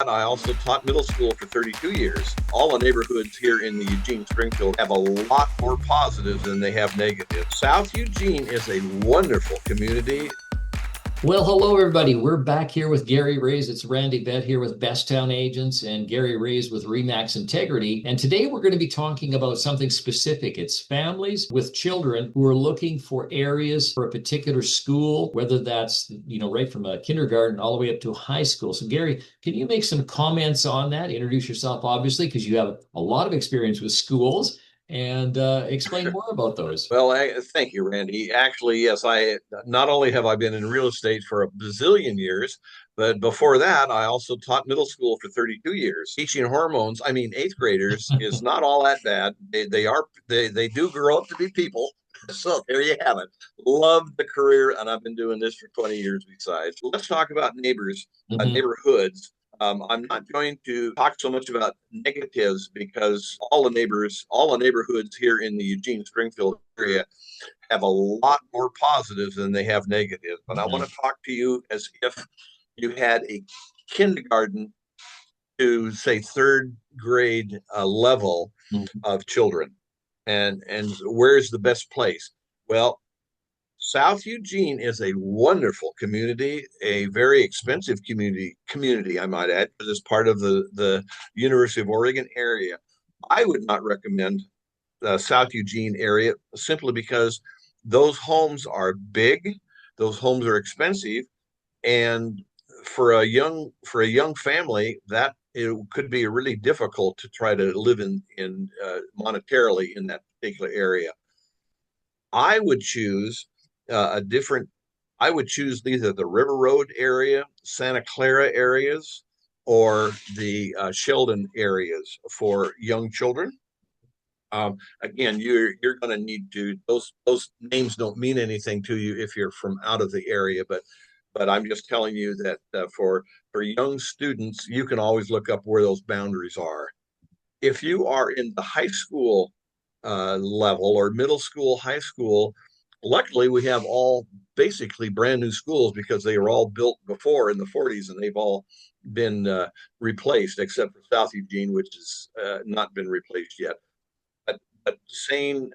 that, I also taught middle school for 32 years. All the neighborhoods here in the Eugene Springfield have a lot more positives than they have negatives. South Eugene is a wonderful community. Well, hello, everybody. We're back here with Gary Raze. It's Randy Bett here with Best Town Agents and Gary Raze with Remax Integrity. And today we're going to be talking about something specific. It's families with children who are looking for areas for a particular school, whether that's, right from a kindergarten all the way up to high school. So, Gary, can you make some comments on that? Introduce yourself, obviously, because you have a lot of experience with schools, and explain more about those. Well, thank you, Randy. Actually, yes, I not only have I been in real estate for a bazillion years, but before that, I also taught middle school for 32 years. Teaching hormones, I mean, eighth graders is not all that bad. They do grow up to be people. So there you have it. Love the career, and I've been doing this for 20 years besides. Let's talk about neighborhoods. I'm not going to talk so much about negatives because all the neighborhoods here in the Eugene Springfield area have a lot more positives than they have negatives. But I want to talk to you as if you had a kindergarten to say third grade level of children, and where's the best place? Well, South Eugene is a wonderful community, a very expensive community, I might add, because it's part of the University of Oregon area. I would not recommend the South Eugene area simply because those homes are big, those homes are expensive, and for a young family, that it could be really difficult to try to live in monetarily in that particular area. I would choose a different. I would choose either the River Road area, Santa Clara areas, or the Sheldon areas for young children. Again, you're going to need to. Those names don't mean anything to you if you're from out of the area, but I'm just telling you that for young students, you can always look up where those boundaries are. If you are in the high school level or middle school, high school, luckily we have all basically brand new schools because they were all built before in the 40s and they've all been replaced except for South Eugene, which has not been replaced yet. But saying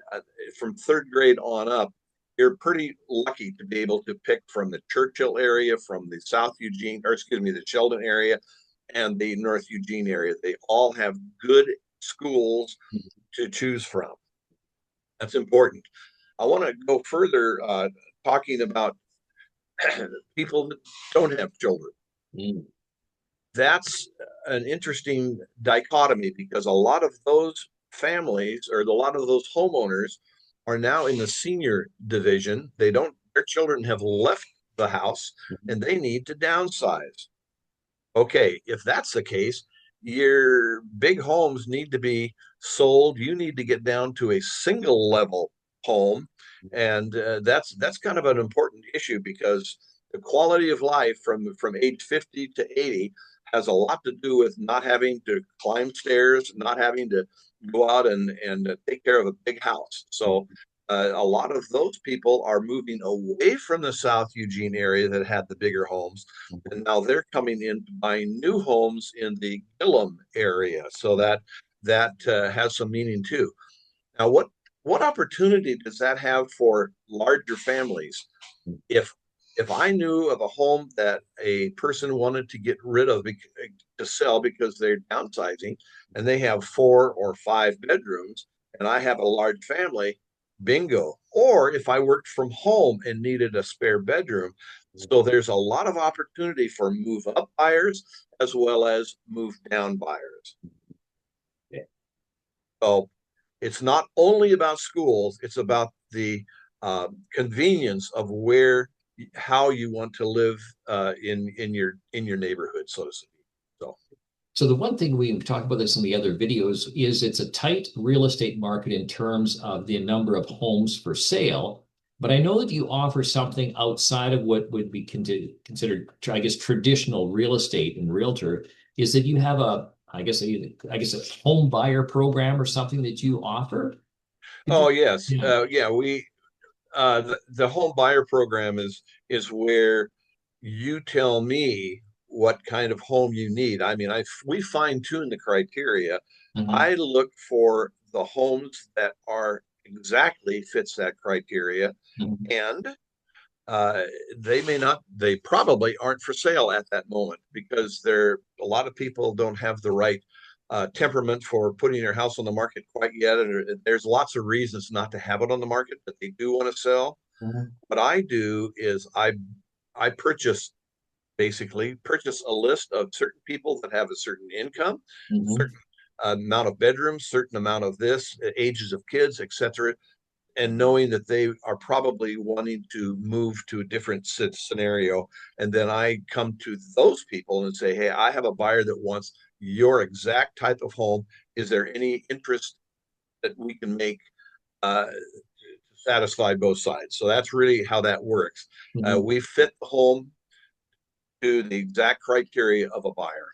from third grade on up, you're pretty lucky to be able to pick from the Churchill area, from the South Eugene, or excuse me, the Sheldon area, and the North Eugene area. They all have good schools to choose from. That's important. I want to go further talking about people that don't have children. That's an interesting dichotomy because a lot of those families or a lot of those homeowners are now in the senior division. Their children have left the house and they need to downsize. Okay, if that's the case, your big homes need to be sold. You need to get down to a single level home, and that's kind of an important issue because the quality of life from age 50 to 80 has a lot to do with not having to climb stairs, not having to go out and take care of a big house. So a lot of those people are moving away from the South Eugene area that had the bigger homes, and now they're coming in to buying new homes in the Gillum area. So that has some meaning too. Now, what opportunity does that have for larger families? If I knew of a home that a person wanted to get rid of to sell because they're downsizing and they have 4 or 5 bedrooms and I have a large family, bingo. Or if I worked from home and needed a spare bedroom. So there's a lot of opportunity for move up buyers as well as move down buyers. So it's not only about schools, it's about the convenience of how you want to live in your neighborhood, so to speak. So the one thing we've talked about this in the other videos is it's a tight real estate market in terms of the number of homes for sale. But I know that you offer something outside of what would be considered, I guess, traditional real estate and realtor, is that you have I guess a home buyer program or something that you offer. Oh, yes. Yeah, the home buyer program is where you tell me what kind of home you need. I mean, we fine-tune the criteria. Mhm. I look for the homes that are exactly fits that criteria, Mhm. and uh, they probably aren't for sale at that moment because a lot of people don't have the right temperament for putting their house on the market quite yet. And there's lots of reasons not to have it on the market, but they do want to sell. Mhm. What I do is I basically purchase a list of certain people that have a certain income, Mhm. certain amount of bedrooms, certain amount of this, ages of kids, etc., and knowing that they are probably wanting to move to a different scenario. And then I come to those people and say, hey, I have a buyer that wants your exact type of home. Is there any interest that we can make to satisfy both sides? So that's really how that works. Mhm. We fit the home to the exact criteria of a buyer.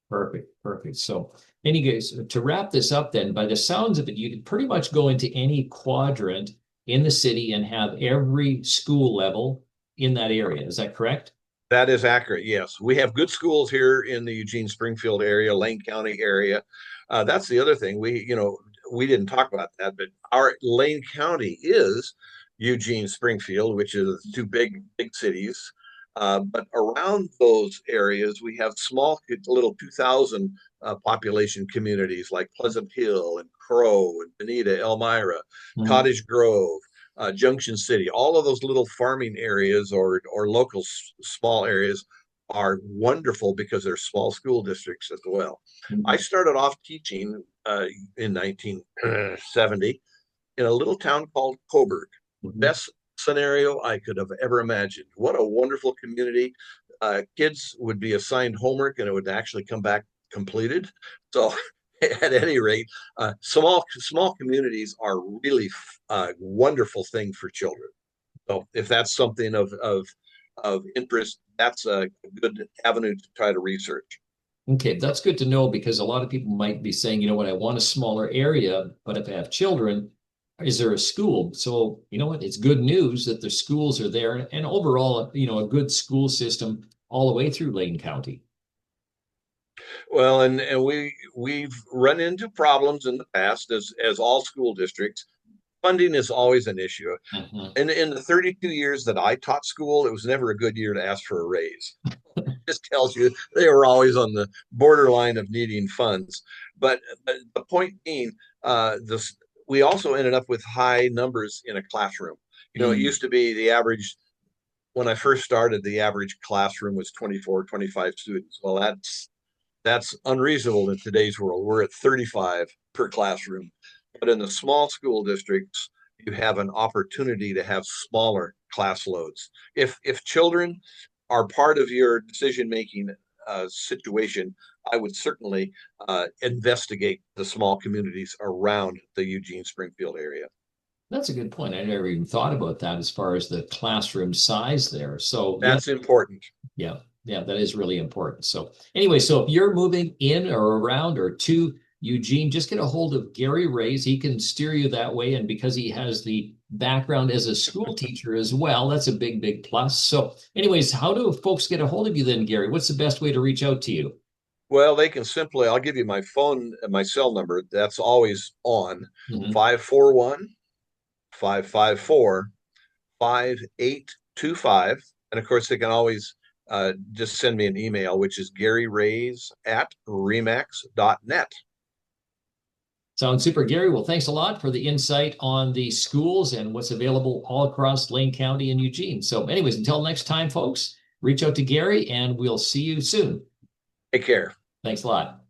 Perfect, perfect. So, anyways, to wrap this up, then, by the sounds of it, you could pretty much go into any quadrant in the city and have every school level in that area. Is that correct? That is accurate. Yes, we have good schools here in the Eugene Springfield area, Lane County area. That's the other thing. We didn't talk about that, but our Lane County is Eugene Springfield, which is two big cities. But around those areas, we have small little 2,000 population communities like Pleasant Hill and Crow and Benita, Elmira, Mhm. Cottage Grove, Junction City. All of those little farming areas or local small areas are wonderful because they're small school districts as well. I Mhm. started off teaching in 1970 in a little town called Coburg. Mhm. Best scenario I could have ever imagined. What a wonderful community. Kids would be assigned homework and it would actually come back completed. So at any rate, small communities are really a wonderful thing for children. So if that's something of interest, that's a good avenue to try to research. Okay, that's good to know because a lot of people might be saying, you know what, I want a smaller area, but if I have children, is there a school? So, you know what, it's good news that the schools are there and overall, a good school system all the way through Lane County. Well, and we've run into problems in the past as all school districts. Funding is always an issue. Mhm. In the 32 years that I taught school, it was never a good year to ask for a raise. Just tells you they were always on the borderline of needing funds. But the point being, this we also ended up with high numbers in a classroom. It Mm. used to be the average when I first started, the average classroom was 24, 25 students. Well, that's unreasonable in today's world. We're at 35 per classroom. But in the small school districts, you have an opportunity to have smaller class loads. If children are part of your decision making situation, I would certainly investigate the small communities around the Eugene Springfield area. That's a good point. I never even thought about that as far as the classroom size there. So, yeah, That's important. yeah, yeah, that is really important. So, anyway, so if you're moving in or around or to Eugene, just get a hold of Gary Raze. He can steer you that way. And because he has the background as a school teacher as well, that's a big, big plus. So, anyways, how do folks get a hold of you then, Gary? What's the best way to reach out to you? Well, they can simply, I'll give you my phone, my cell number. That's always on Mhm. 541 554 5825. And of course, they can always just send me an email, which is garyraze@remax.net. Sounds super, Gary. Well, thanks a lot for the insight on the schools and what's available all across Lane County and Eugene. So, anyways, until next time, folks, reach out to Gary and we'll see you soon. Take care. Thanks a lot.